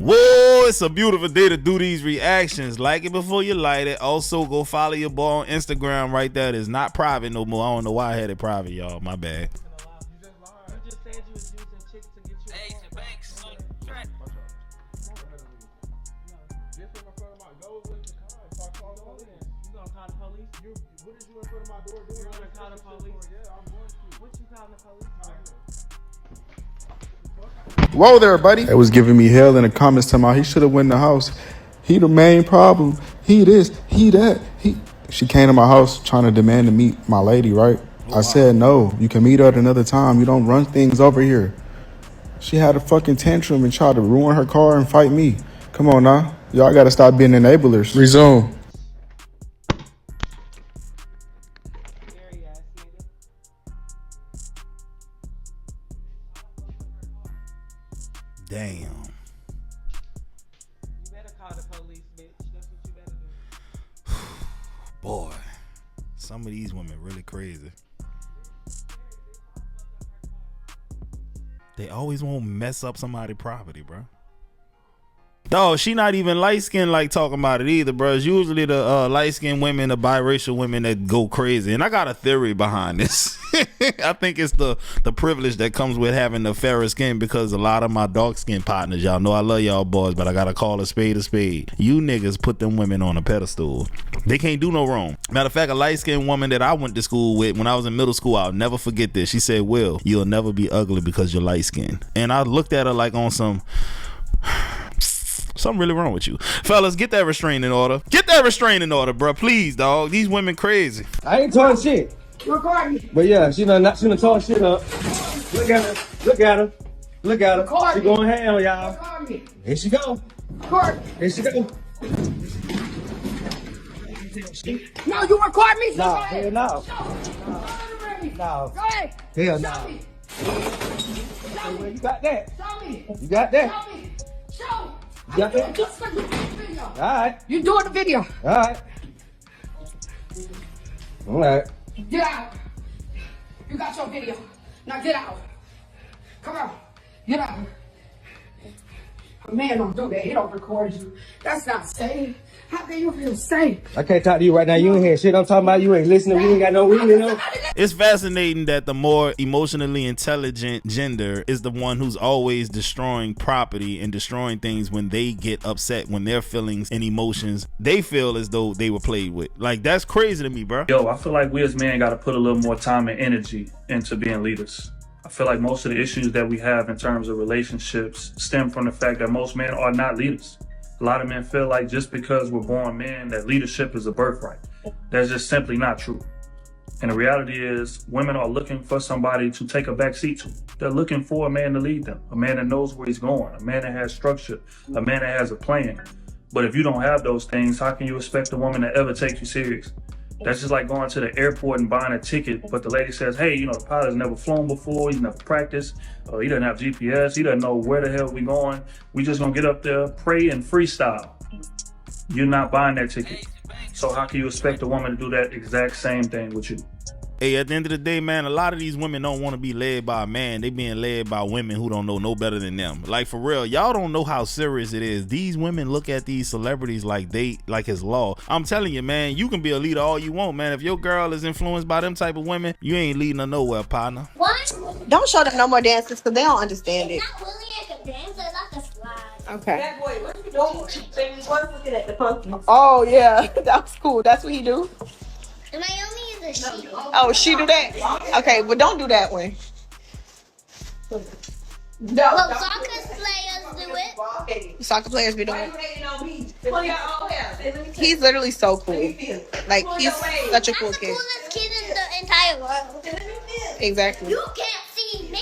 Whoa, it's a beautiful day to do these reactions. Like it before you light it. Also, go follow your boy on Instagram right there. It's not private no more. I don't know why I had it private, y'all. My bad. Whoa there, buddy. It was giving me hell in the comments talking about he should have went in the house. He the main problem. He this, he that. She came to my house trying to demand to meet my lady, right? I said, no, you can meet her at another time. You don't run things over here. She had a fucking tantrum and tried to ruin her car and fight me. Come on now. Y'all got to stop being enablers. Resume. Damn. You better call the police, bitch. That's what you better do. Boy, some of these women really crazy. They always want to mess up somebody's property, bro. Dog, she not even light-skinned like talking about it either, bro. It's usually the light-skinned women, the biracial women that go crazy. And I got a theory behind this. I think it's the privilege that comes with having the fairer skin, because a lot of my dark-skinned partners, y'all know I love y'all boys, but I gotta call a spade a spade. You niggas put them women on a pedestal. They can't do no wrong. Matter of fact, a light-skinned woman that I went to school with when I was in middle school, I'll never forget this. She said, Will, you'll never be ugly because you're light-skinned. And I looked at her like on some... something really wrong with you. Fellas, get that restraining order. Get that restraining order, bro. Please, dog. These women crazy. I ain't talking shit. You recording me? But yeah, she done talk shit up. Look at her. Look at her. Look at her. Record She me. going ham, y'all. Record me. Here she go. Record. Here she go. No, you record me? So Nah, go ahead. hell no. Show. No. Go ahead. Hell Show no. me. Well, you got that. Show me. You got that. Show me. Show. You got that. Just for you doing the video. All right. You doing the video. All right. All right. Get out. You got your video. Now get out. Come on. Get out. A man don't do that. He don't record you. That's not safe. How can you feel safe? I can't talk to you right now. You ain't hear shit I'm talking about. You ain't listening. We ain't got no weed, you know? It's fascinating that the more emotionally intelligent gender is the one who's always destroying property and destroying things when they get upset, when their feelings and emotions, they feel as though they were played with. Like, that's crazy to me, bro. Yo, I feel like we as men got to put a little more time and energy into being leaders. I feel like most of the issues that we have in terms of relationships stem from the fact that most men are not leaders. A lot of men feel like just because we're born men that leadership is a birthright. That's just simply not true. And the reality is women are looking for somebody to take a back seat to. They're looking for a man to lead them, a man that knows where he's going, a man that has structure, a man that has a plan. But if you don't have those things, how can you expect a woman to ever take you serious? That's just like going to the airport and buying a ticket, but the lady says, hey, you know, the pilot's never flown before, he's never practiced, he doesn't have GPS, he doesn't know where the hell we going. We just gonna get up there, pray, and freestyle. You're not buying that ticket. So how can you expect a woman to do that exact same thing with you? Hey, at the end of the day, man, a lot of these women don't want to be led by a man. They being led by women who don't know no better than them. Like, for real, y'all don't know how serious it is. These women look at these celebrities like it's law. I'm telling you, man, you can be a leader all you want, man. If your girl is influenced by them type of women, you ain't leading her nowhere, partner. What? Don't show them no more dances because they don't understand it. Not Willie and dance, I like a slide. Okay. That boy, what you doing? Baby, what's looking at the pumpkin? Oh yeah, that was cool. That's what he do. Naomi is a she. Oh, she do that. Okay, but don't do that one. No, well, soccer players do it. Soccer players be doing it. He's literally so cool. Like, he's such a cool That's the kid. coolest kid in the entire world. Exactly. You can't see me.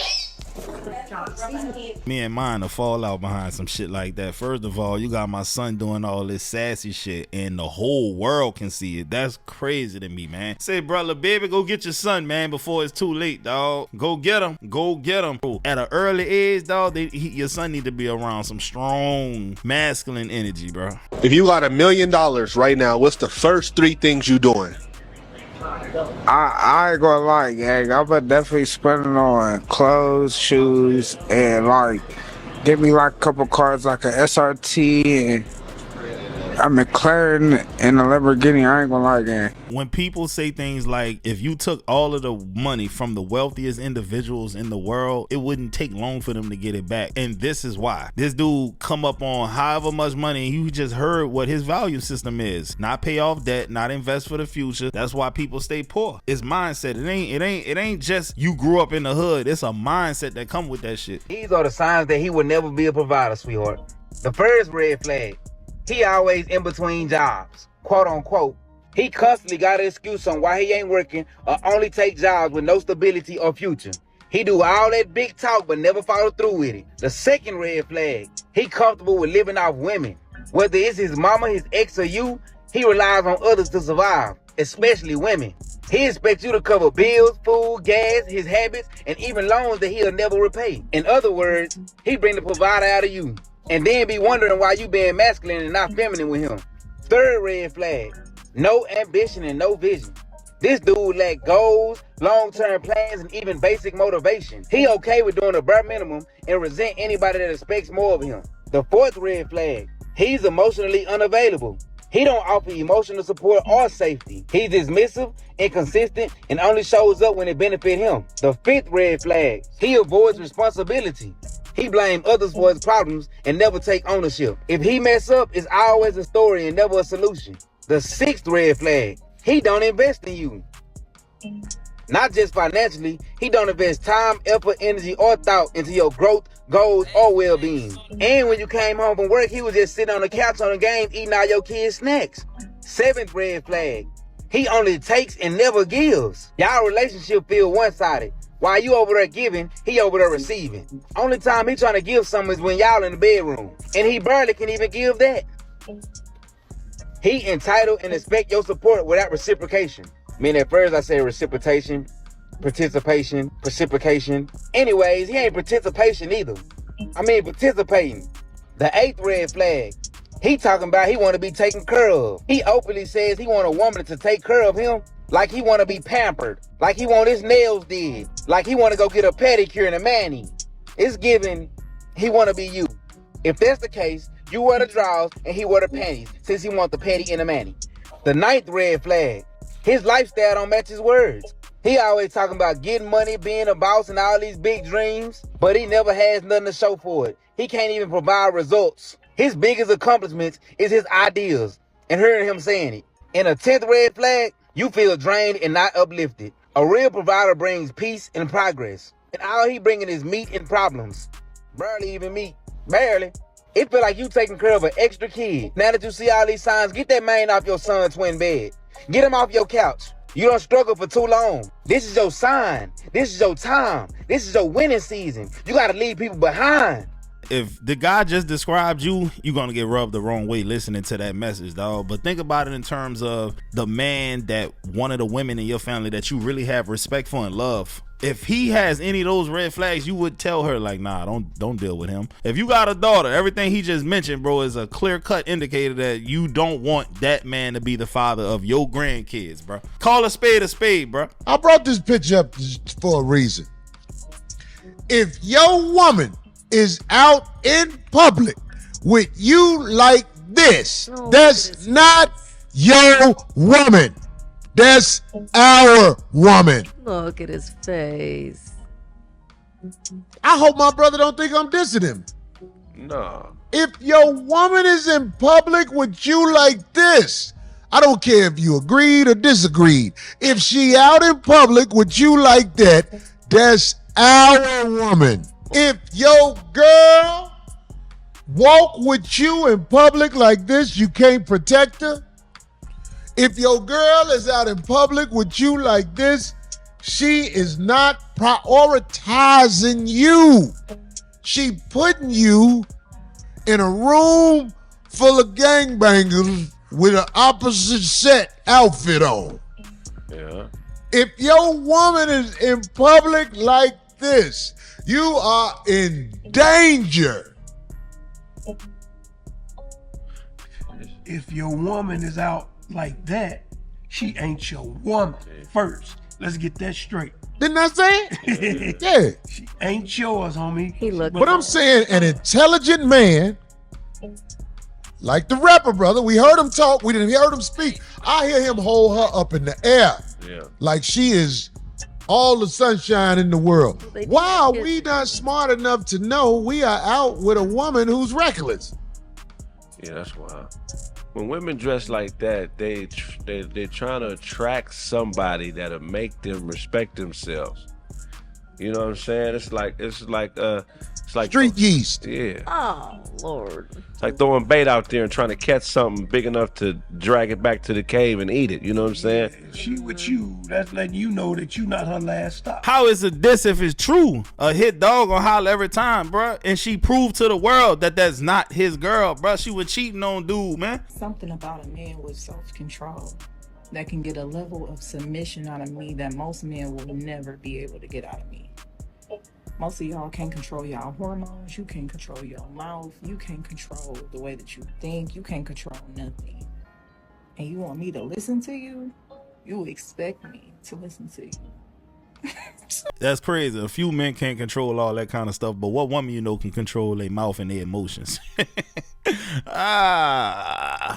Me and mine will fall out behind some shit like that. First of all, you got my son doing all this sassy shit and the whole world can see it. That's crazy to me, man. Say, brother, baby, go get your son, man, before it's too late, dog. Go get him. Go get him. At an early age, dog, your son need to be around some strong masculine energy, bro. If you got $1 million right now, what's the first 3 things you doing? I ain't gonna lie, gang. I'm definitely spending on clothes, shoes, and like Get me like a couple cars, like a SRT and a McLaren and a Lamborghini. I ain't gonna lie, gang. When people say things like, if you took all of the money from the wealthiest individuals in the world, it wouldn't take long for them to get it back. And this is why. This dude come up on however much money, and you just heard what his value system is. Not pay off debt, not invest for the future. That's why people stay poor. It's mindset. It ain't just you grew up in the hood. It's a mindset that come with that shit. These are the signs that he would never be a provider, sweetheart. The first red flag, he always in between jobs, quote unquote. He constantly got an excuse on why he ain't working or only take jobs with no stability or future. He do all that big talk but never follow through with it. The second red flag, he comfortable with living off women. Whether it's his mama, his ex, or you, he relies on others to survive, especially women. He expects you to cover bills, food, gas, his habits, and even loans that he'll never repay. In other words, he bring the provider out of you and then be wondering why you being masculine and not feminine with him. Third red flag, no ambition and no vision. This dude lack goals, long-term plans, and even basic motivation. He okay with doing the bare minimum and resent anybody that expects more of him. The fourth red flag, he's emotionally unavailable. He don't offer emotional support or safety. He's dismissive, inconsistent, and only shows up when it benefits him. The fifth red flag, he avoids responsibility. He blames others for his problems and never take ownership. If he mess up, it's always a story and never a solution. The sixth red flag, he don't invest in you. Not just financially, he don't invest time, effort, energy, or thought into your growth, goals, or well-being. And when you came home from work, he was just sitting on the couch on the game eating all your kids' snacks. Seventh red flag, he only takes and never gives. Y'all relationship feel one-sided. While you over there giving, he over there receiving. Only time he trying to give something is when y'all in the bedroom. And he barely can even give that. He entitled and expect your support without reciprocation. I mean, at first I say reciprocation, participation, reciprocation. Anyways, he ain't participation either. I mean participating. The eighth red flag, he talking about he want to be taken care of. He openly says he want a woman to take care of him, like he want to be pampered, like he want his nails did, like he want to go get a pedicure and a mani. It's given he want to be you. If that's the case, you wear the drawers and he wear the panties, since he want the petty and the mani. The ninth red flag, his lifestyle don't match his words. He always talking about getting money, being a boss, and all these big dreams, but he never has nothing to show for it. He can't even provide results. His biggest accomplishments is his ideas, and hearing him saying it. And a 10th red flag, you feel drained and not uplifted. A real provider brings peace and progress, and all he bringing is meat and problems. Barely even meat. Barely. It feel like you taking care of an extra kid. Now that you see all these signs, get that man off your son's twin bed. Get him off your couch. You don't struggle for too long. This is your sign. This is your time. This is your winning season. You got to leave people behind. If the guy just described you, you're going to get rubbed the wrong way listening to that message, dog. But think about it in terms of the man that one of the women in your family that you really have respect for and love. If he has any of those red flags, you would tell her, like, nah, don't deal with him. If you got a daughter, everything he just mentioned, bro, is a clear-cut indicator that you don't want that man to be the father of your grandkids, bro. Call a spade, bro. I brought this picture up for a reason. If your woman is out in public with you like this, that's not your woman. That's our woman. Look at his face. I hope my brother don't think I'm dissing him. Nah. If your woman is in public with you like this, I don't care if you agreed or disagreed. If she out in public with you like that, that's our woman. If your girl walk with you in public like this, you can't protect her. If your girl is out in public with you like this, she is not prioritizing you. She putting you in a room full of gangbangers with an opposite set outfit on. Yeah. If your woman is in public like this, you are in danger. If your woman is out like that, she ain't your woman first. Let's get that straight. Didn't I say it? Yeah. She ain't yours, homie. He looked. But I'm saying an intelligent man, like the rapper brother, we heard him talk, we didn't hear him speak. I hear him hold her up in the air. Yeah. Like she is all the sunshine in the world. They Why are did. we not smart enough to know we are out with a woman who's reckless? Yeah, that's wild. When women dress like that, they're trying to attract somebody that'll make them respect themselves. You know what I'm saying? It's like Street yeast. Yeah. Oh, Lord. It's like throwing bait out there and trying to catch something big enough to drag it back to the cave and eat it. You know what I'm saying? If she with you, that's letting you know that you not her last stop. How is it this if it's true? A hit dog gonna holler every time, bruh. And she proved to the world that that's not his girl, bruh. She was cheating on dude, man. Something about a man with self-control that can get a level of submission out of me that most men will never be able to get out of me. Most of y'all can't control y'all hormones. You can't control your mouth. You can't control the way that you think. You can't control nothing. And you want me to listen to you? You expect me to listen to you. That's crazy. A few men can't control all that kind of stuff, but what woman you know can control their mouth and their emotions?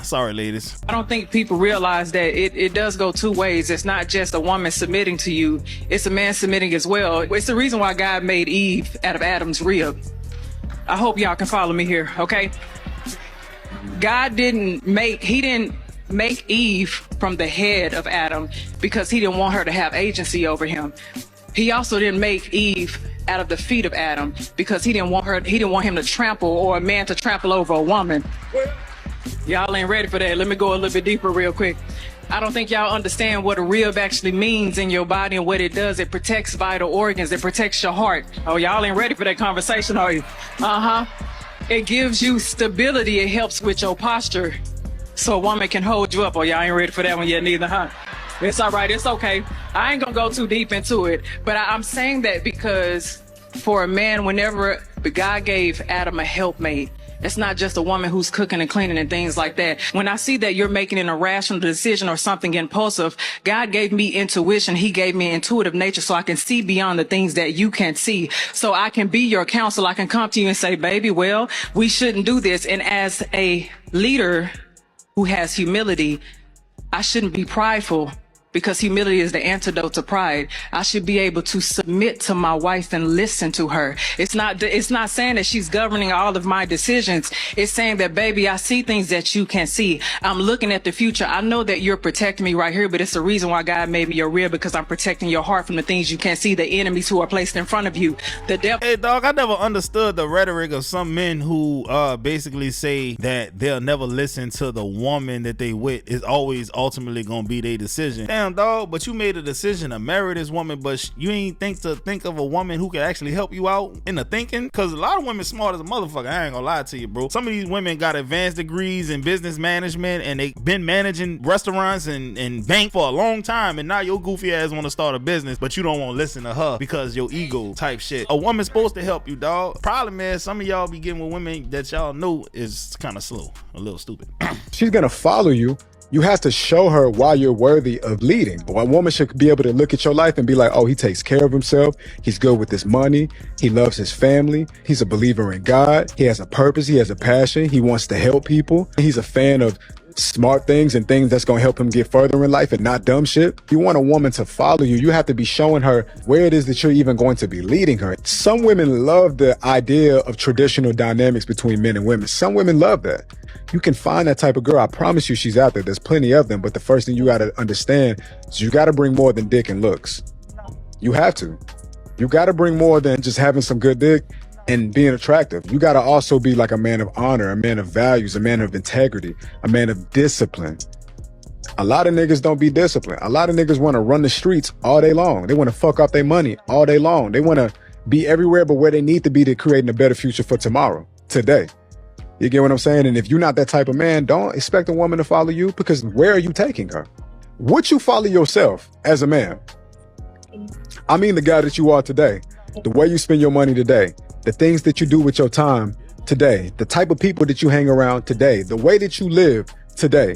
Sorry, ladies. I don't think people realize that it does go two ways. It's not just a woman submitting to you, it's a man submitting as well. It's the reason why God made Eve out of Adam's rib. I hope y'all can follow me here, okay? God didn't make Eve from the head of Adam because he didn't want her to have agency over him. He also didn't make Eve out of the feet of Adam because he didn't want him to trample, or a man to trample over a woman. Y'all ain't ready for that. Let me go a little bit deeper real quick. I don't think y'all understand what a rib actually means in your body and what it does. It protects vital organs. It protects your heart. Oh, y'all ain't ready for that conversation, are you? It gives you stability. It helps with your posture so a woman can hold you up. Oh, y'all ain't ready for that one yet neither, huh? It's all right. It's okay. I ain't gonna go too deep into it, but I'm saying that because for a man, whenever God gave Adam a helpmate, it's not just a woman who's cooking and cleaning and things like that. When I see that you're making an irrational decision or something impulsive, God gave me intuition. He gave me intuitive nature so I can see beyond the things that you can't see. So I can be your counsel. I can come to you and say, baby, well, we shouldn't do this. And as a leader who has humility, I shouldn't be prideful, because humility is the antidote to pride. I should be able to submit to my wife and listen to her. It's not saying that she's governing all of my decisions. It's saying that, baby, I see things that you can't see. I'm looking at the future. I know that you're protecting me right here, but it's the reason why God made me your rib, because I'm protecting your heart from the things you can't see, the enemies who are placed in front of you. The devil. Hey, dog, I never understood the rhetoric of some men who basically say that they'll never listen to the woman that they with. Is always ultimately gonna be their decision. Damn, dog, but you made a decision to marry this woman, but you ain't think of a woman who can actually help you out in the thinking. Because a lot of women smart as a motherfucker. I ain't gonna lie to you, bro. Some of these women got advanced degrees in business management, and they been managing restaurants and bank for a long time, and now your goofy ass want to start a business, but you don't want to listen to her because your ego type shit. A woman's supposed to help you, dog. Problem is, some of y'all be getting with women that y'all know is kind of slow, a little stupid. She's gonna follow you. You have to show her why you're worthy of leading. A woman should be able to look at your life and be like, oh, he takes care of himself. He's good with his money. He loves his family. He's a believer in God. He has a purpose. He has a passion. He wants to help people. He's a fan of smart things and things that's going to help him get further in life and not dumb shit. You want a woman to follow you, you have to be showing her where it is that you're even going to be leading her. Some women love the idea of traditional dynamics between men and women. Some women love that. You can find that type of girl. I promise you she's out there. There's plenty of them. But the first thing you got to understand is you got to bring more than dick and looks. You have to. You got to bring more than just having some good dick and being attractive. You got to also be like a man of honor, a man of values, a man of integrity, a man of discipline. A lot of niggas don't be disciplined. A lot of niggas want to run the streets all day long. They want to fuck off their money all day long. They want to be everywhere but where they need to be to create a better future for tomorrow, today. You get what I'm saying? And if you're not that type of man, don't expect a woman to follow you, because where are you taking her? Would you follow yourself as a man? I mean the guy that you are today, the way you spend your money today, the things that you do with your time today, the type of people that you hang around today, the way that you live today.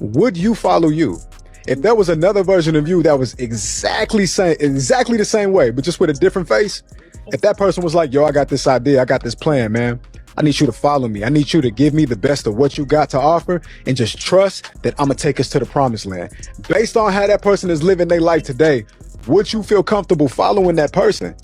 Would you follow you? If there was another version of you that was exactly the same way, but just with a different face, if that person was like, yo, I got this idea, I got this plan, man. I need you to follow me. I need you to give me the best of what you got to offer and just trust that I'm gonna take us to the promised land. Based on how that person is living their life today, would you feel comfortable following that person?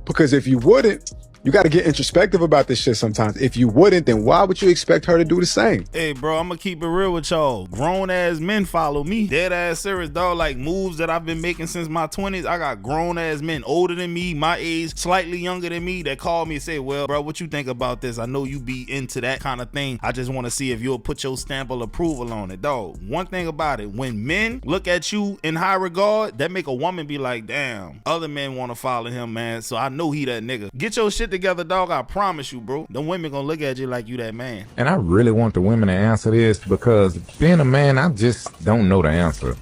Because if you wouldn't, you got to get introspective about this shit sometimes. If you wouldn't, then why would you expect her to do the same? Hey, bro, I'm gonna keep it real with y'all. Grown ass men follow me. Dead ass serious, dog. Like moves that I've been making since my 20s. I got grown ass men older than me, my age, slightly younger than me, that call me and say, well, bro, what you think about this? I know you be into that kind of thing. I just want to see if you'll put your stamp of approval on it, dog. One thing about it, when men look at you in high regard, that make a woman be like, damn, other men want to follow him, man. So I know he that nigga. Get your shit together, dog. I promise you, bro. The women gonna look at you like you that man. And I really want the women to answer this, because being a man, I just don't know the answer.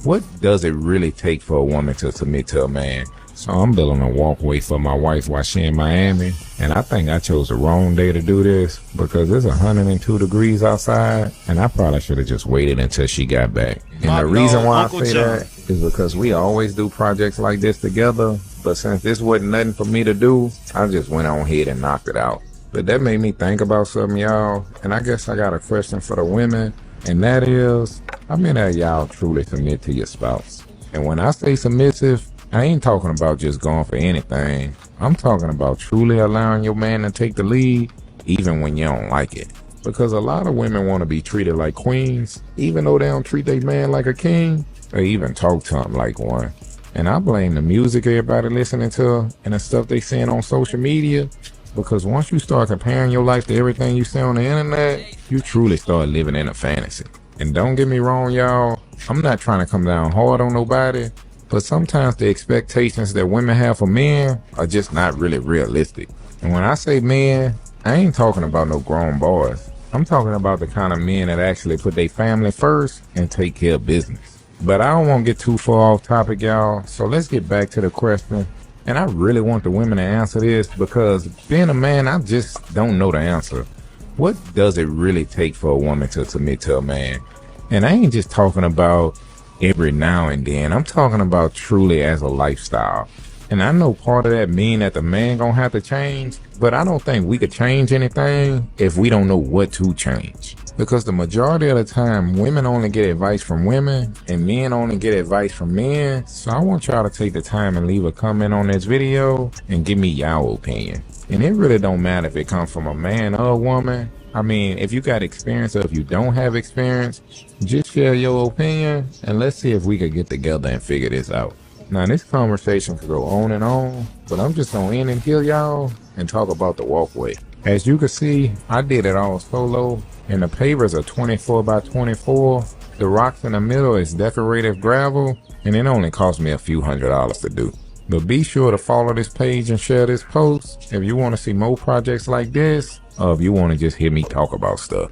What does it really take for a woman to submit to a man? So I'm building a walkway for my wife while she in Miami, and I think I chose the wrong day to do this because it's 102 degrees outside, and I probably should have just waited until she got back. And the reason why I say that is because we always do projects like this together, but since this wasn't nothing for me to do, I just went on ahead and knocked it out. But that made me think about something, y'all, and I guess I got a question for the women, and that is, how many of y'all truly submit to your spouse? And when I say submissive, I ain't talking about just going for anything. I'm talking about truly allowing your man to take the lead, even when you don't like it. Because a lot of women want to be treated like queens, even though they don't treat their man like a king, or even talk to him like one. And I blame the music everybody listening to and the stuff they seeing on social media, because once you start comparing your life to everything you see on the internet, you truly start living in a fantasy. And don't get me wrong, y'all, I'm not trying to come down hard on nobody, but sometimes the expectations that women have for men are just not really realistic. And when I say men, I ain't talking about no grown boys. I'm talking about the kind of men that actually put their family first and take care of business. But I don't want to get too far off topic, y'all, so let's get back to the question. And I really want the women to answer this, because being a man, I just don't know the answer. What does it really take for a woman to submit to a man? And I ain't just talking about every now and then. I'm talking about truly as a lifestyle. And I know part of that mean that the man gonna have to change, but I don't think we could change anything if we don't know what to change. Because the majority of the time, women only get advice from women and men only get advice from men. So I want y'all to take the time and leave a comment on this video and give me y'all opinion. And it really don't matter if it comes from a man or a woman. I mean, if you got experience or if you don't have experience, just share your opinion and let's see if we could get together and figure this out. Now, this conversation could go on, but I'm just gonna end it here, y'all, and talk about the walkway. As you can see, I did it all solo, and the pavers are 24 by 24. The rocks in the middle is decorative gravel, and it only cost me a few $100s to do. But be sure to follow this page and share this post if you want to see more projects like this, or if you want to just hear me talk about stuff.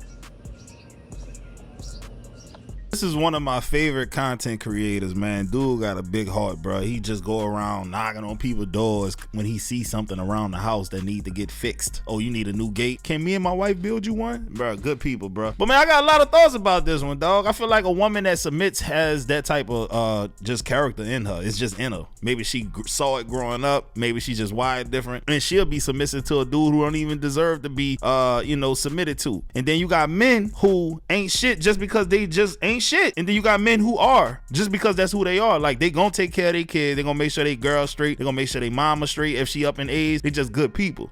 This is one of my favorite content creators, man. Dude got a big heart, bro. He just go around knocking on people's doors when he sees something around the house that need to get fixed. Oh, you need a new gate? Can me and my wife build you one? Bro, good people, bro. But man, I got a lot of thoughts about this one, dog. I feel like a woman that submits has that type of just character in her. It's just in her. Maybe she saw it growing up. Maybe she just wired different. And she'll be submissive to a dude who don't even deserve to be, submitted to. And then you got men who ain't shit just because they just ain't shit. And then you got men who are just because that's who they are. Like, they gonna take care of their kids. They gonna make sure they girl straight. They gonna make sure they mama straight. If she up in age, they just good people.